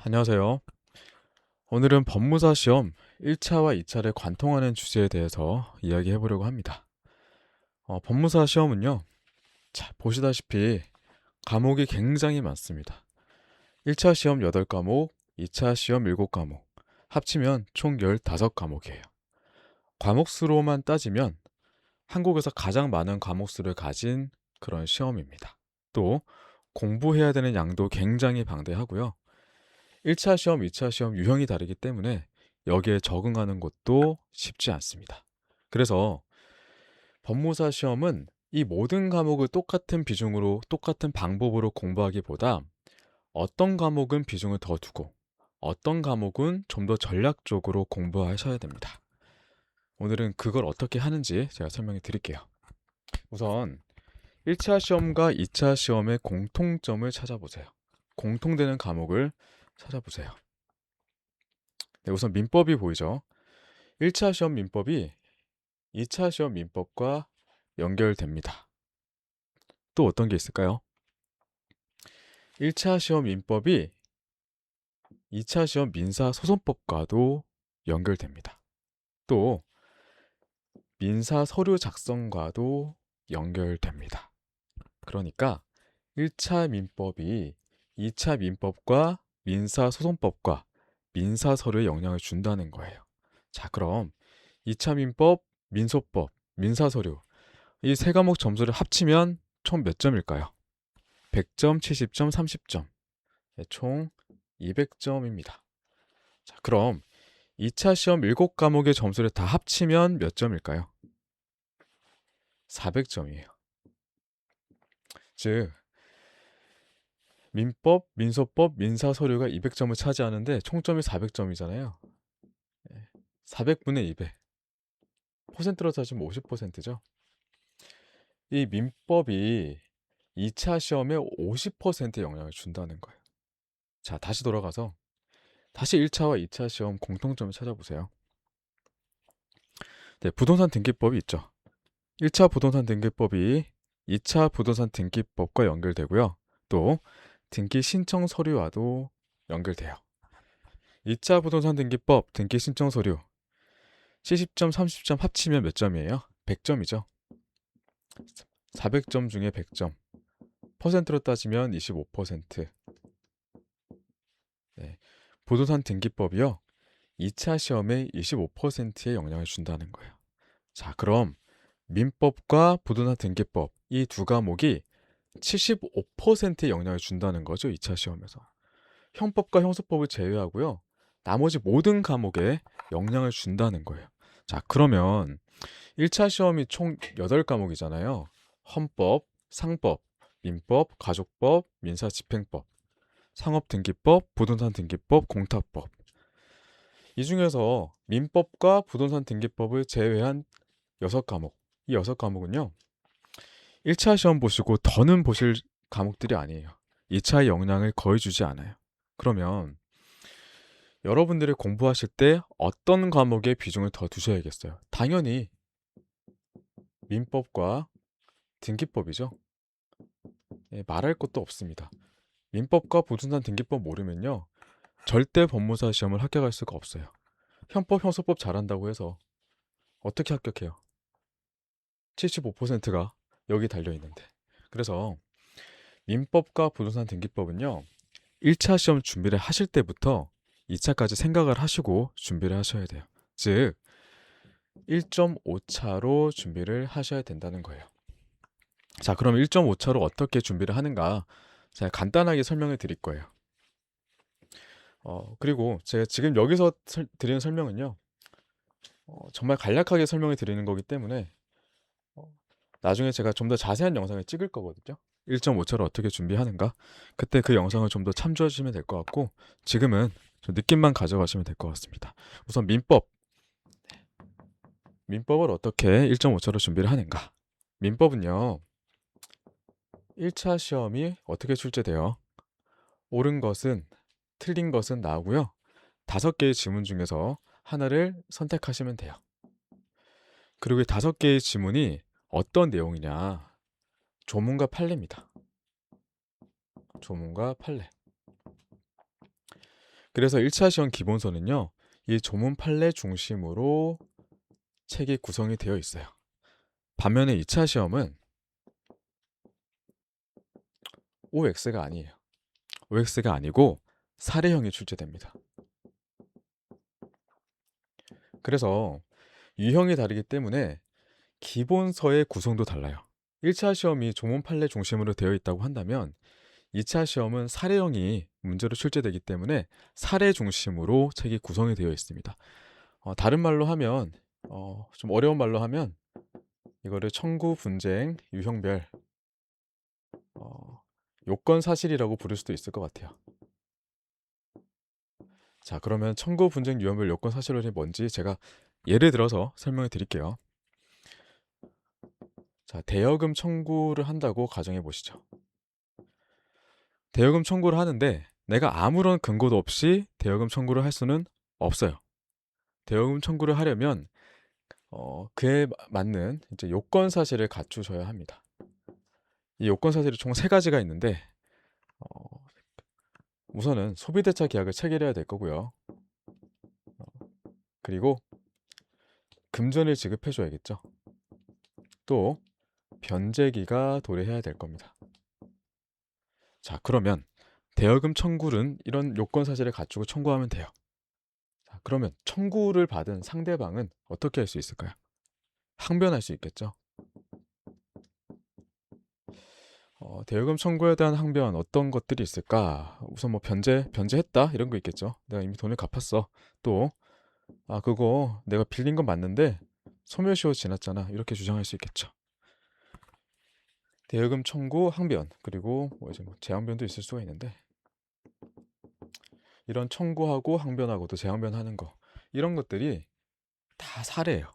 안녕하세요. 오늘은 법무사 시험 1차와 2차를 관통하는 주제에 대해서 이야기해 보려고 합니다. 법무사 시험은요, 자, 보시다시피 과목이 굉장히 많습니다. 1차 시험 8과목, 2차 시험 7과목, 합치면 총 15과목이에요. 과목 수로만 따지면 한국에서 가장 많은 과목 수를 가진 그런 시험입니다. 또 공부해야 되는 양도 굉장히 방대하고요. 1차 시험, 2차 시험 유형이 다르기 때문에 여기에 적응하는 것도 쉽지 않습니다. 그래서 법무사 시험은 이 모든 과목을 똑같은 비중으로 똑같은 방법으로 공부하기보다 어떤 과목은 비중을 더 두고 어떤 과목은 좀 더 전략적으로 공부하셔야 됩니다. 오늘은 그걸 어떻게 하는지 제가 설명해 드릴게요. 우선 1차 시험과 2차 시험의 공통점을 찾아보세요. 공통되는 과목을 찾아보세요. 네, 우선 민법이 보이죠? 1차 시험 민법이 2차 시험 민법과 연결됩니다. 또 어떤 게 있을까요? 1차 시험 민법이 2차 시험 민사소송법과도 연결됩니다. 또 민사 서류 작성과도 연결됩니다. 그러니까 1차 민법이 2차 민법과 민사소송법과 민사서류에 영향을 준다는 거예요. 자, 그럼 2차 민법, 민소법, 민사서류 이 세 과목 점수를 합치면 총 몇 점일까요? 100점, 70점, 30점. 총 200점입니다. 자, 그럼 2차 시험 7과목의 점수를 다 합치면 몇 점일까요? 400점이에요. 즉, 민법, 민소법, 민사서류가 200점을 차지하는데 총점이 400점이잖아요. 400분의 200. 퍼센트로 따지면 50%죠. 이 민법이 2차 시험에 50% 영향을 준다는 거예요. 자, 다시 돌아가서 다시 1차와 2차 시험 공통점을 찾아보세요. 네, 부동산 등기법이 있죠. 1차 부동산 등기법이 2차 부동산 등기법과 연결되고요. 또 등기 신청 서류와도 연결돼요. 2차 부동산 등기법 등기 신청 서류 70점, 30점 합치면 몇 점이에요? 100점이죠. 400점 중에 100점. 퍼센트로 따지면 25%. 네, 부동산 등기법이요. 2차 시험에 25%의 영향을 준다는 거예요. 자, 그럼 민법과 부동산 등기법 이 두 과목이 75%의 영향을 준다는 거죠. 2차 시험에서. 형법과 형사법을 제외하고요. 나머지 모든 과목에 영향을 준다는 거예요. 자, 그러면 1차 시험이 총 8과목이잖아요. 헌법, 상법, 민법, 가족법, 민사집행법, 상업등기법, 부동산 등기법, 공탁법. 이 중에서 민법과 부동산 등기법을 제외한 6과목. 이 6과목은요. 1차 시험 보시고 더는 보실 과목들이 아니에요. 2차의 영향을 거의 주지 않아요. 그러면 여러분들이 공부하실 때 어떤 과목에 비중을 더 두셔야겠어요? 당연히 민법과 등기법이죠. 예, 말할 것도 없습니다. 민법과 부동산 등기법 모르면요. 절대 법무사 시험을 합격할 수가 없어요. 형법, 형소법 잘한다고 해서 어떻게 합격해요? 75%가 여기 달려 있는데. 그래서 민법과 부동산 등기법은요. 1차 시험 준비를 하실 때부터 2차까지 생각을 하시고 준비를 하셔야 돼요. 즉 1.5차로 준비를 하셔야 된다는 거예요. 자, 그럼 1.5차로 어떻게 준비를 하는가? 제가 간단하게 설명을 드릴 거예요. 그리고 제가 지금 여기서 드리는 설명은요. 정말 간략하게 설명을 드리는 거기 때문에 어, 나중에 제가 좀 더 자세한 영상을 찍을 거거든요. 1.5차로 어떻게 준비하는가? 그때 그 영상을 좀 더 참조해 주시면 될 것 같고 지금은 좀 느낌만 가져가시면 될 것 같습니다. 우선 민법. 민법을 어떻게 1.5차로 준비를 하는가? 민법은요. 1차 시험이 어떻게 출제돼요? 옳은 것은 틀린 것은 나오고요. 5개의 지문 중에서 하나를 선택하시면 돼요. 그리고 이 5개의 지문이 어떤 내용이냐? 조문과 판례입니다. 조문과 판례. 그래서 1차 시험 기본서는요. 이 조문 판례 중심으로 책이 구성이 되어 있어요. 반면에 2차 시험은 OX가 아니에요. OX가 아니고 사례형이 출제됩니다. 그래서 유형이 다르기 때문에 기본서의 구성도 달라요. 1차 시험이 조문 판례 중심으로 되어 있다고 한다면 2차 시험은 사례형이 문제로 출제되기 때문에 사례 중심으로 책이 구성이 되어 있습니다. 다른 말로 하면 좀 어려운 말로 하면 이거를 청구, 분쟁, 유형별 요건 사실이라고 부를 수도 있을 것 같아요. 자, 그러면 청구, 분쟁, 유형별 요건 사실이 뭔지 제가 예를 들어서 설명해 드릴게요. 자, 대여금 청구를 한다고 가정해 보시죠. 대여금 청구를 하는데 내가 아무런 근거도 없이 대여금 청구를 할 수는 없어요. 대여금 청구를 하려면 그에 맞는 이제 요건 사실을 갖추셔야 합니다. 이 요건 사실이 총 세 가지가 있는데 어, 우선은 소비대차 계약을 체결해야 될 거고요. 그리고 금전을 지급해 줘야겠죠. 또 변제기가 도래해야 될 겁니다. 자, 그러면 대여금 청구는 이런 요건 사실을 갖추고 청구하면 돼요. 자, 그러면 청구를 받은 상대방은 어떻게 할 수 있을까요? 항변할 수 있겠죠. 대여금 청구에 대한 항변 어떤 것들이 있을까? 우선 뭐 변제했다 이런 거 있겠죠. 내가 이미 돈을 갚았어. 또 그거 내가 빌린 건 맞는데 소멸시효 지났잖아. 이렇게 주장할 수 있겠죠. 대여금 청구, 항변 그리고 뭐 이제 뭐 재항변도 있을 수가 있는데 이런 청구하고 항변하고 또 재항변하는 거 이런 것들이 다 사례예요.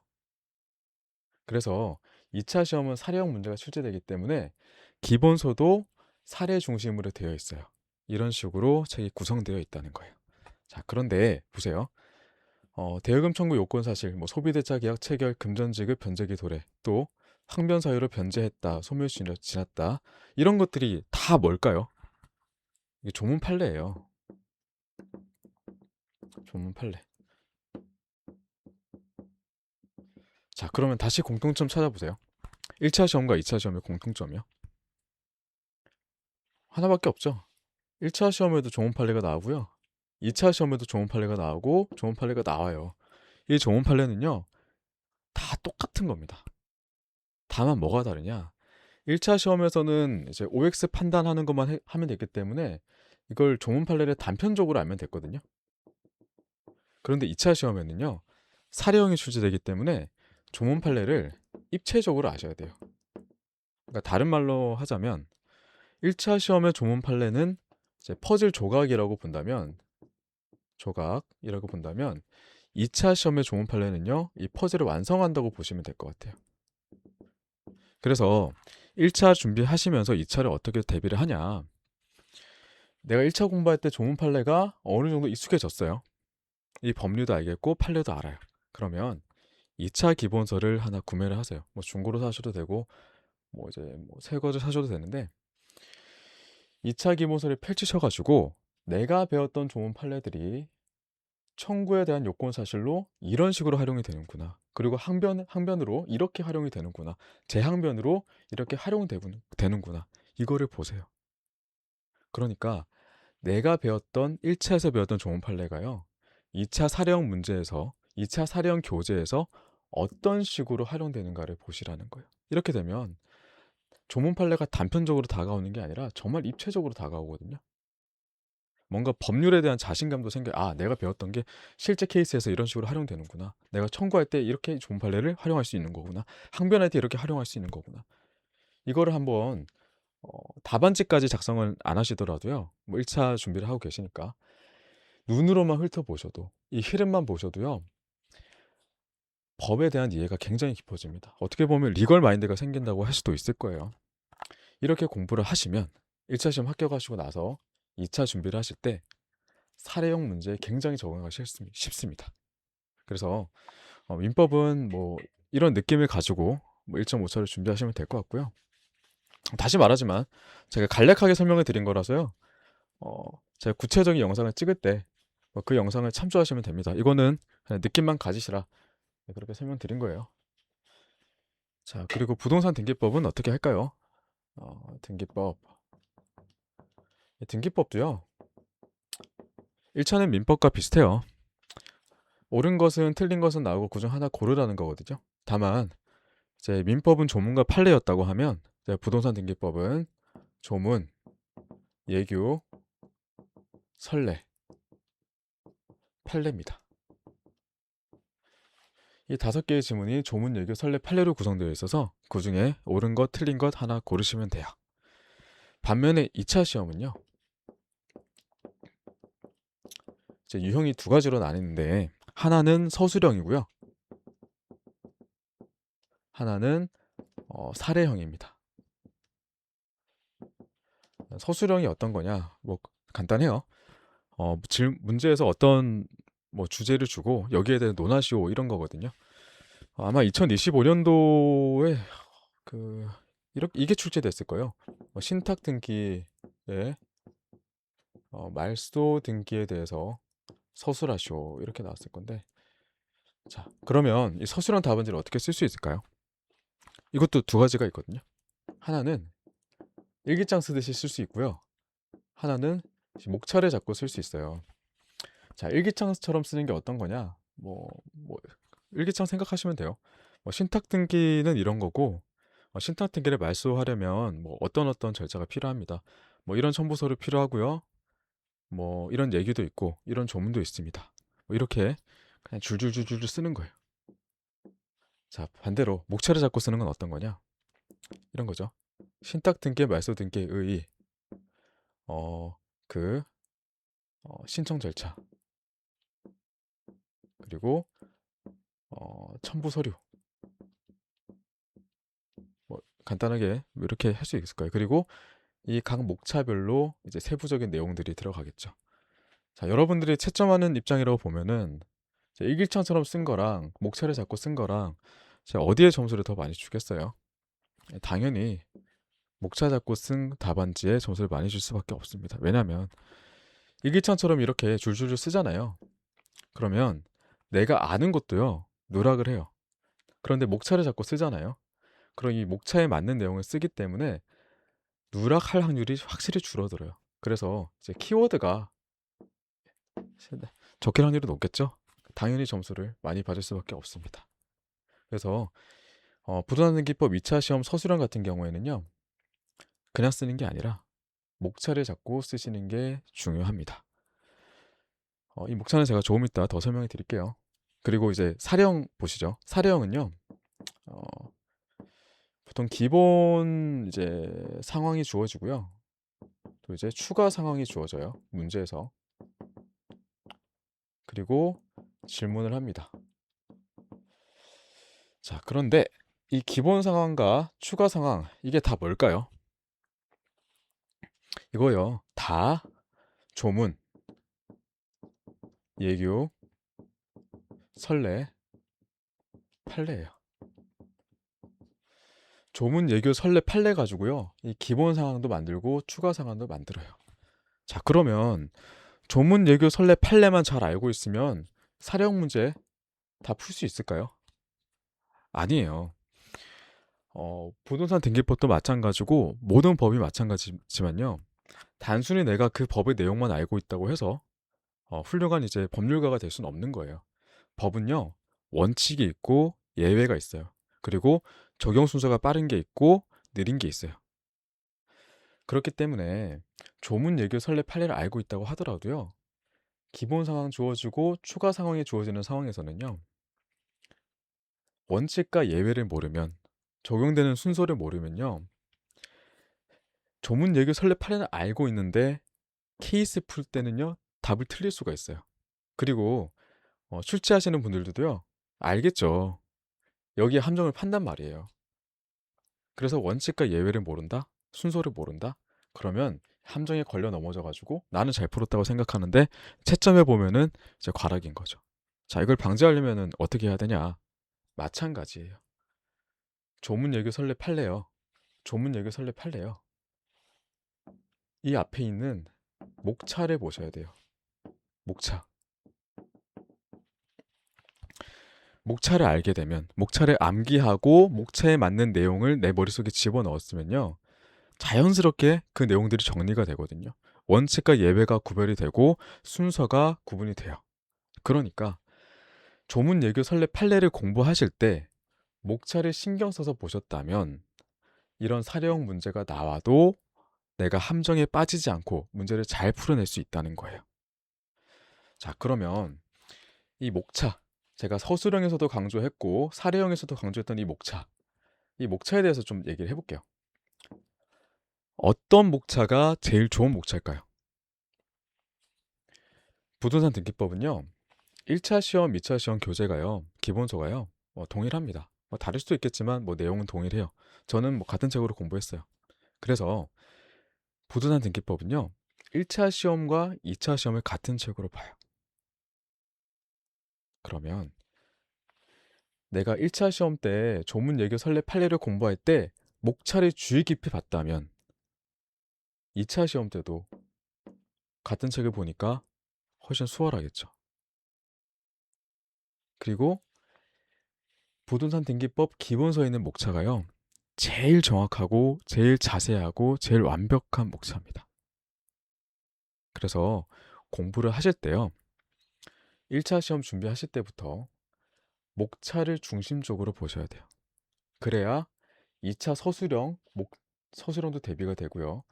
그래서 2차 시험은 사례형 문제가 출제되기 때문에 기본서도 사례 중심으로 되어 있어요. 이런 식으로 책이 구성되어 있다는 거예요. 자, 그런데 보세요. 대여금 청구 요건 사실, 뭐 소비대차 계약 체결, 금전지급, 변제기 도래, 또 항변 사유로 변제했다, 소멸시효 지났다 이런 것들이 다 뭘까요? 이게 조문 판례예요. 조문 판례. 자, 그러면 다시 공통점 찾아보세요. 1차 시험과 2차 시험의 공통점이요. 하나밖에 없죠. 1차 시험에도 조문 판례가 나오고요. 2차 시험에도 조문 판례가 나오고 조문 판례가 나와요. 이 조문 판례는요. 다 똑같은 겁니다. 다만 뭐가 다르냐? 1차 시험에서는 이제 OX 판단하는 것만 하면 되기 때문에 이걸 조문 판례를 단편적으로 알면 됐거든요. 그런데 2차 시험에는요. 사례형이 출제되기 때문에 조문 판례를 입체적으로 아셔야 돼요. 그러니까 다른 말로 하자면 1차 시험의 조문 판례는 이제 퍼즐 조각이라고 본다면 2차 시험의 조문 판례는요. 이 퍼즐을 완성한다고 보시면 될 것 같아요. 그래서 1차 준비하시면서 2차를 어떻게 대비를 하냐. 내가 1차 공부할 때 조문 판례가 어느 정도 익숙해졌어요. 이 법률도 알겠고 판례도 알아요. 그러면 2차 기본서를 하나 구매를 하세요. 뭐 중고로 사셔도 되고 뭐 이제 뭐 새 거를 사셔도 되는데 2차 기본서를 펼치셔가지고 내가 배웠던 조문 판례들이 청구에 대한 요건 사실로 이런 식으로 활용이 되는구나. 그리고 항변으로 이렇게 활용이 되는구나. 재항변으로 이렇게 활용되는구나. 이거를 보세요. 그러니까 내가 배웠던 1차에서 배웠던 조문 판례가요. 2차 사례형 문제에서 2차 사례형 교재에서 어떤 식으로 활용되는가를 보시라는 거예요. 이렇게 되면 조문 판례가 단편적으로 다가오는 게 아니라 정말 입체적으로 다가오거든요. 뭔가 법률에 대한 자신감도 생겨요. 내가 배웠던 게 실제 케이스에서 이런 식으로 활용되는구나. 내가 청구할 때 이렇게 좋은 판례를 활용할 수 있는 거구나. 항변할 때 이렇게 활용할 수 있는 거구나. 이거를 한번 답안지까지 작성을 안 하시더라도요. 뭐 1차 준비를 하고 계시니까 눈으로만 훑어보셔도 이 흐름만 보셔도요. 법에 대한 이해가 굉장히 깊어집니다. 어떻게 보면 리걸 마인드가 생긴다고 할 수도 있을 거예요. 이렇게 공부를 하시면 1차 시험 합격하시고 나서 2차 준비를 하실 때 사례형 문제에 굉장히 적응하기 쉽습니다. 그래서 민법은 뭐 이런 느낌을 가지고 뭐 1.5차를 준비하시면 될 것 같고요. 다시 말하지만 제가 간략하게 설명을 드린 거라서요. 제가 구체적인 영상을 찍을 때 그 영상을 참조하시면 됩니다. 이거는 그냥 느낌만 가지시라. 네, 그렇게 설명드린 거예요. 자, 그리고 부동산 등기법은 어떻게 할까요? 등기법. 등기법도요. 1차는 민법과 비슷해요. 옳은 것은 틀린 것은 나오고 그중 하나 고르라는 거거든요. 다만 이제 민법은 조문과 판례였다고 하면 이제 부동산 등기법은 조문, 예규, 선례, 판례입니다. 이 5개의 지문이 조문, 예규, 선례, 판례로 구성되어 있어서 그 중에 옳은 것, 틀린 것 하나 고르시면 돼요. 반면에 2차 시험은요. 이제 유형이 2가지로 나뉘는데 하나는 서술형이고요. 하나는 사례형입니다. 서술형이 어떤 거냐? 뭐 간단해요. 문제에서 어떤 뭐 주제를 주고 여기에 대해 논하시오 이런 거거든요. 아마 2025년도에 그 이게 출제됐을 거예요. 신탁 등기의 말소 등기에 대해서 서술하시오 이렇게 나왔을 건데, 자 그러면 이 서술형 답안지를 어떻게 쓸 수 있을까요? 이것도 2가지가 있거든요. 하나는 일기장 쓰듯이 쓸 수 있고요. 하나는 목차를 잡고 쓸 수 있어요. 자, 일기장처럼 쓰는 게 어떤 거냐? 일기장 생각하시면 돼요. 신탁 등기는 이런 거고, 신탁 등기를 말소하려면 어떤 절차가 필요합니다. 이런 첨부서류 필요하고요. 이런 얘기도 있고, 이런 조문도 있습니다. 이렇게 그냥 줄줄줄줄 쓰는 거예요. 자, 반대로 목차를 잡고 쓰는 건 어떤 거냐? 이런 거죠. 신탁 등기, 말소 등기의 의의, 어, 그 신청 절차, 그리고 첨부 서류. 간단하게 이렇게 할 수 있을 거예요. 그리고 이 각 목차별로 이제 세부적인 내용들이 들어가겠죠. 자, 여러분들이 채점하는 입장이라고 보면은 일기장처럼 쓴 거랑 목차를 잡고 쓴 거랑 제가 어디에 점수를 더 많이 주겠어요? 당연히 목차 잡고 쓴 답안지에 점수를 많이 줄 수밖에 없습니다. 왜냐하면 일기장처럼 이렇게 줄줄줄 쓰잖아요. 그러면 내가 아는 것도요 누락을 해요. 그런데 목차를 잡고 쓰잖아요. 그럼 이 목차에 맞는 내용을 쓰기 때문에 누락할 확률이 확실히 줄어들어요. 그래서 이제 키워드가 적힐 확률이 높겠죠. 당연히 점수를 많이 받을 수밖에 없습니다. 그래서 부동산등기법 2차 시험 서술형 같은 경우에는요, 그냥 쓰는 게 아니라 목차를 잡고 쓰시는 게 중요합니다. 이 목차는 제가 조금 이따 더 설명해 드릴게요. 그리고 이제 사례형 보시죠. 사례형은요, 어, 보통 기본 이제 상황이 주어지고요. 또 이제 추가 상황이 주어져요. 문제에서. 그리고 질문을 합니다. 자, 그런데 이 기본 상황과 추가 상황, 이게 다 뭘까요? 이거요. 다 조문, 예규, 선례, 판례예요. 조문, 예규, 선례, 판례 가지고요. 이 기본 상황도 만들고 추가 상황도 만들어요. 자, 그러면 조문, 예규, 선례, 판례만 잘 알고 있으면 사령 문제 다 풀 수 있을까요? 아니에요. 부동산 등기법도 마찬가지고 모든 법이 마찬가지지만요. 단순히 내가 그 법의 내용만 알고 있다고 해서 훌륭한 이제 법률가가 될 수는 없는 거예요. 법은요, 원칙이 있고 예외가 있어요. 그리고 적용 순서가 빠른 게 있고 느린 게 있어요. 그렇기 때문에 조문, 예규, 선례, 판례를 알고 있다고 하더라도요, 기본 상황 주어지고 추가 상황이 주어지는 상황에서는요, 원칙과 예외를 모르면, 적용되는 순서를 모르면요, 조문, 예규, 설례, 판례는 알고 있는데 케이스 풀 때는요, 답을 틀릴 수가 있어요. 그리고 출제하시는 분들도요, 알겠죠. 여기에 함정을 판단 말이에요. 그래서 원칙과 예외를 모른다? 순서를 모른다? 그러면 함정에 걸려 넘어져 가지고 나는 잘 풀었다고 생각하는데 채점해 보면은 이제 과락인 거죠. 자, 이걸 방지하려면은 어떻게 해야 되냐? 마찬가지예요. 조문, 예규, 설례, 판례요. 조문, 예규, 설례, 판례요. 이 앞에 있는 목차를 보셔야 돼요. 목차. 목차를 알게 되면 목차를 암기하고 목차에 맞는 내용을 내 머릿속에 집어넣었으면요. 자연스럽게 그 내용들이 정리가 되거든요. 원칙과 예외가 구별이 되고 순서가 구분이 돼요. 그러니까 조문, 예교, 설례, 판례를 공부하실 때 목차를 신경 써서 보셨다면 이런 사례형 문제가 나와도 내가 함정에 빠지지 않고 문제를 잘 풀어낼 수 있다는 거예요. 자, 그러면 이 목차, 제가 서술형에서도 강조했고 사례형에서도 강조했던 이 목차에 대해서 좀 얘기를 해볼게요. 어떤 목차가 제일 좋은 목차일까요? 부동산 등기법은요, 1차 시험, 2차 시험 교재가요, 기본서가요, 동일합니다. 다를 수도 있겠지만 내용은 동일해요. 저는 같은 책으로 공부했어요. 그래서 부동산 등기법은요, 1차 시험과 2차 시험을 같은 책으로 봐요. 그러면 내가 1차 시험 때 조문, 예교, 설례, 판례를 공부할 때 목차를 주의 깊이 봤다면 2차 시험 때도 같은 책을 보니까 훨씬 수월하겠죠. 그리고 부동산 등기법 기본서에 있는 목차가요, 제일 정확하고 제일 자세하고 제일 완벽한 목차입니다. 그래서 공부를 하실 때요, 1차 시험 준비하실 때부터 목차를 중심적으로 보셔야 돼요. 그래야 2차 서술형도 대비가 되고요.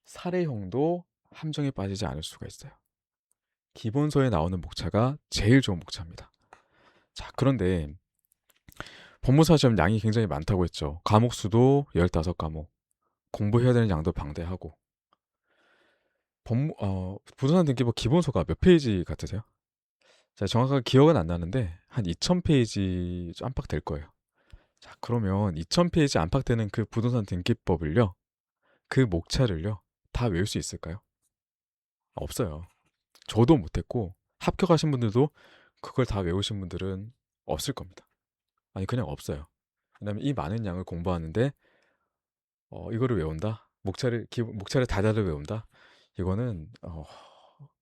사례형도 함정에 빠지지 않을 수가 있어요. 기본서에 나오는 목차가 제일 좋은 목차입니다. 자, 그런데 법무사 시험 양이 굉장히 많다고 했죠. 과목 수도 15과목, 공부해야 되는 양도 방대하고. 부동산 등기법 기본서가 몇 페이지 같으세요? 제가 정확하게 기억은 안 나는데 한 2000페이지 안팎 될 거예요. 자, 그러면 2000페이지 안팎 되는 그 부동산 등기법을요, 그 목차를요, 다 외울 수 있을까요? 없어요. 저도 못했고 합격하신 분들도 그걸 다 외우신 분들은 없을 겁니다. 아니, 그냥 없어요. 왜냐면 이 많은 양을 공부하는데 이거를 외운다? 목차를 다다를 외운다? 이거는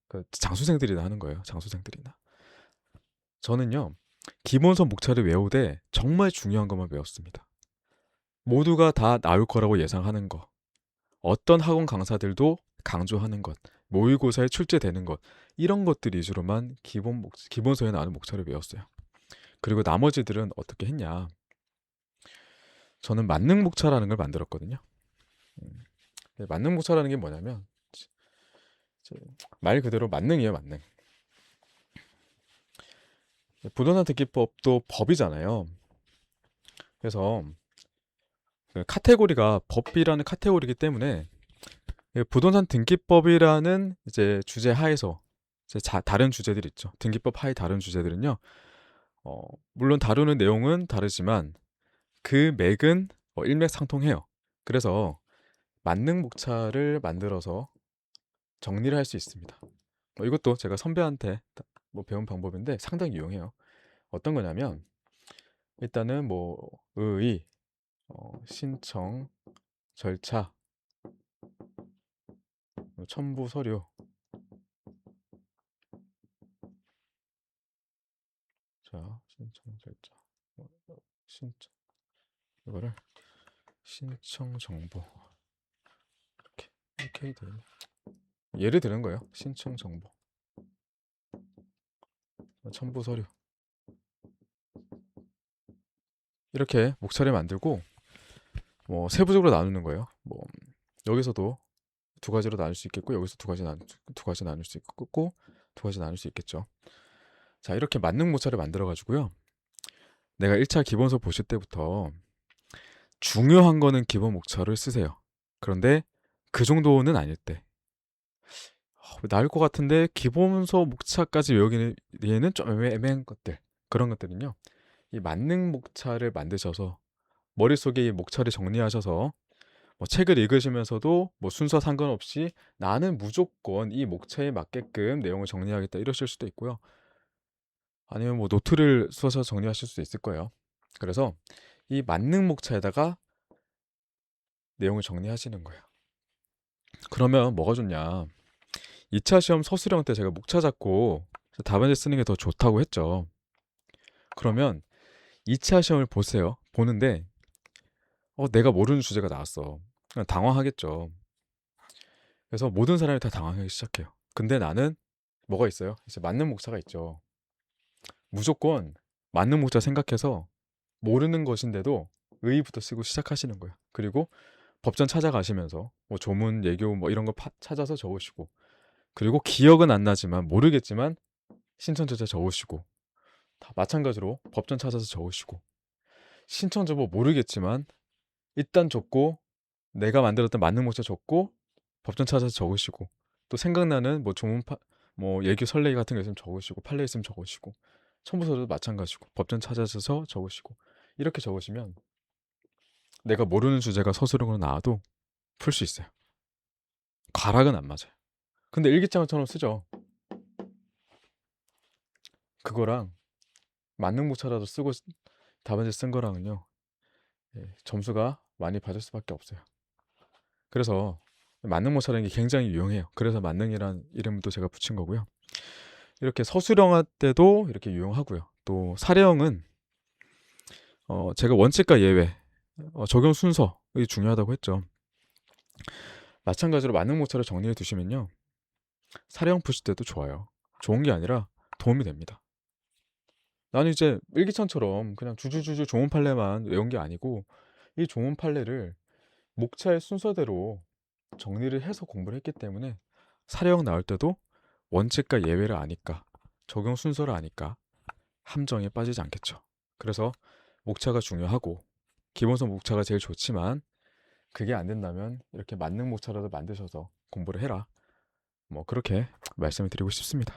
그 장수생들이나 하는 거예요. 장수생들이나. 저는요, 기본서 목차를 외우되 정말 중요한 것만 외웠습니다. 모두가 다 나올 거라고 예상하는 거, 어떤 학원 강사들도 강조하는 것, 모의고사에 출제되는 것, 이런 것들 위주로만 기본서에 나오는 목차를 외웠어요. 그리고 나머지들은 어떻게 했냐? 저는 만능 목차라는 걸 만들었거든요. 음, 만능 목차라는 게 뭐냐면 말 그대로 만능이에요, 만능. 부동산 등기법도 법이잖아요. 그래서 그 카테고리가 법이라는 카테고리이기 때문에 부동산 등기법이라는 이제 주제 하에서 이제 다른 주제들 있죠. 등기법 하의 다른 주제들은요. 물론 다루는 내용은 다르지만 그 맥은 일맥상통해요. 그래서 만능 목차를 만들어서 정리를 할 수 있습니다. 이것도 제가 선배한테 배운 방법인데 상당히 유용해요. 어떤 거냐면 일단은 의의, 신청, 절차, 첨부 서류, 자 신청 절차, 신청 이거를 신청 정보 이렇게 돼 있네. 예를 드는 거예요. 신청 정보, 첨부 서류 이렇게 목차를 만들고 세부적으로 나누는 거예요. 여기서도 두 가지로 나눌 수 있겠고 여기서 두 가지 나눌 수 있고 두 가지 나눌 수 있겠죠. 자, 이렇게 만능 모차를 만들어 가지고요. 내가 1차 기본서 보실 때부터 중요한 거는 기본 목차를 쓰세요. 그런데 그 정도는 아닐 때 나을 것 같은데 기본서 목차까지 외우기에는 좀 애매한 것들, 그런 것들은요, 이 만능 목차를 만드셔서 머릿속에 이 목차를 정리하셔서 책을 읽으시면서도 순서 상관없이 나는 무조건 이 목차에 맞게끔 내용을 정리하겠다 이러실 수도 있고요. 아니면 노트를 써서 정리하실 수 있을 거예요. 그래서 이 만능 목차에다가 내용을 정리하시는 거예요. 그러면 뭐가 좋냐? 2차 시험 서술형 때 제가 목차 잡고 답안지 쓰는 게 더 좋다고 했죠. 그러면 2차 시험을 보세요. 보는데 내가 모르는 주제가 나왔어. 그냥 당황하겠죠. 그래서 모든 사람이 다 당황하기 시작해요. 근데 나는 뭐가 있어요? 이제 맞는 목차가 있죠. 무조건 맞는 목차 생각해서 모르는 것인데도 의의부터 쓰고 시작하시는 거예요. 그리고 법전 찾아가시면서 뭐 조문, 예교 뭐 이런 거 찾아서 적으시고, 그리고 기억은 안 나지만 모르겠지만 신천지자 적으시고, 다 마찬가지로 법전 찾아서 적으시고, 신천지보 모르겠지만 일단 적고, 내가 만들었던 만능 목차 적고, 법전 찾아서 적으시고, 또 생각나는 뭐 조문 뭐 예교 설레기 같은 거 있으면 적으시고, 판례 있으면 적으시고, 첨부서도 마찬가지고 법전 찾아서 적으시고, 이렇게 적으시면 내가 모르는 주제가 서술형으로 나와도 풀 수 있어요. 가락은 안 맞아요. 근데 일기장처럼 쓰죠. 그거랑 만능 목차라도 쓰고 답안지 쓴 거랑은요, 점수가 많이 받을 수밖에 없어요. 그래서 만능 목차라는 게 굉장히 유용해요. 그래서 만능이란 이름도 제가 붙인 거고요. 이렇게 서술형할 때도 이렇게 유용하고요. 또 사례형은 제가 원칙과 예외, 적용 순서가 중요하다고 했죠. 마찬가지로 만능 목차를 정리해 두시면요, 사례형 푸실 때도 좋아요. 좋은 게 아니라 도움이 됩니다. 나는 이제 일기장처럼 그냥 주주주주 좋은 판례만 외운 게 아니고, 이 좋은 판례를 목차의 순서대로 정리를 해서 공부를 했기 때문에 사례형 나올 때도 원칙과 예외를 아니까, 적용 순서를 아니까 함정에 빠지지 않겠죠. 그래서 목차가 중요하고, 기본서 목차가 제일 좋지만 그게 안 된다면 이렇게 만능 목차라도 만드셔서 공부를 해라, 뭐 그렇게 말씀을 드리고 싶습니다.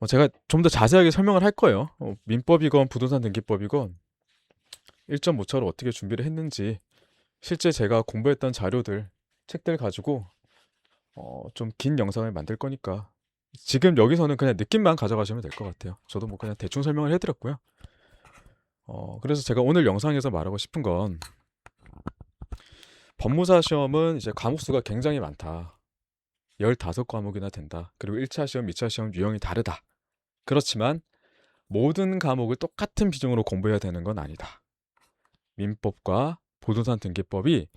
제가 좀 더 자세하게 설명을 할 거예요. 민법이건 부동산 등기법이건 1.5차로 어떻게 준비를 했는지, 실제 제가 공부했던 자료들, 책들 가지고 좀 긴 영상을 만들 거니까 지금 여기서는 그냥 느낌만 가져가시면 될 것 같아요. 저도 뭐 그냥 대충 설명을 해드렸고요. 그래서 제가 오늘 영상에서 말하고 싶은 건, 법무사 시험은 이제 과목 수가 굉장히 많다. 15과목이나 된다. 그리고 1차 시험, 2차 시험 유형이 다르다. 그렇지만 모든 과목을 똑같은 비중으로 공부해야 되는 건 아니다. 민법과 부동산 등기법이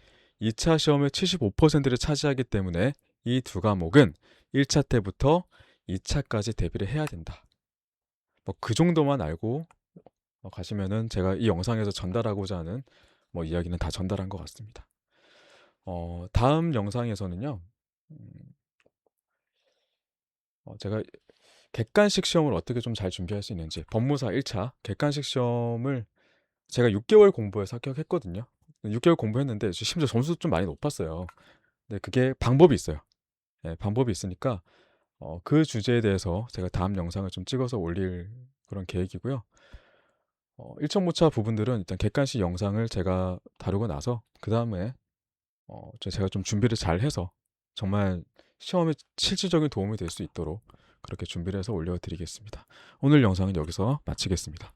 2차 시험의 75%를 차지하기 때문에 이 두 과목은 1차 때부터 2차까지 대비를 해야 된다. 뭐 그 정도만 알고 가시면은 제가 이 영상에서 전달하고자 하는 뭐 이야기는 다 전달한 것 같습니다. 다음 영상에서는요, 제가 객관식 시험을 어떻게 좀 잘 준비할 수 있는지, 법무사 1차 객관식 시험을 제가 6개월 공부해서 합격했거든요. 6개월 공부했는데 심지어 점수도 좀 많이 높았어요. 근데 그게 방법이 있어요. 방법이 있으니까 그 주제에 대해서 제가 다음 영상을 좀 찍어서 올릴 그런 계획이고요. 1.5차 부분들은 일단 객관식 영상을 제가 다루고 나서 그 다음에 제가 좀 준비를 잘 해서 정말 시험에 실질적인 도움이 될 수 있도록 그렇게 준비를 해서 올려드리겠습니다. 오늘 영상은 여기서 마치겠습니다.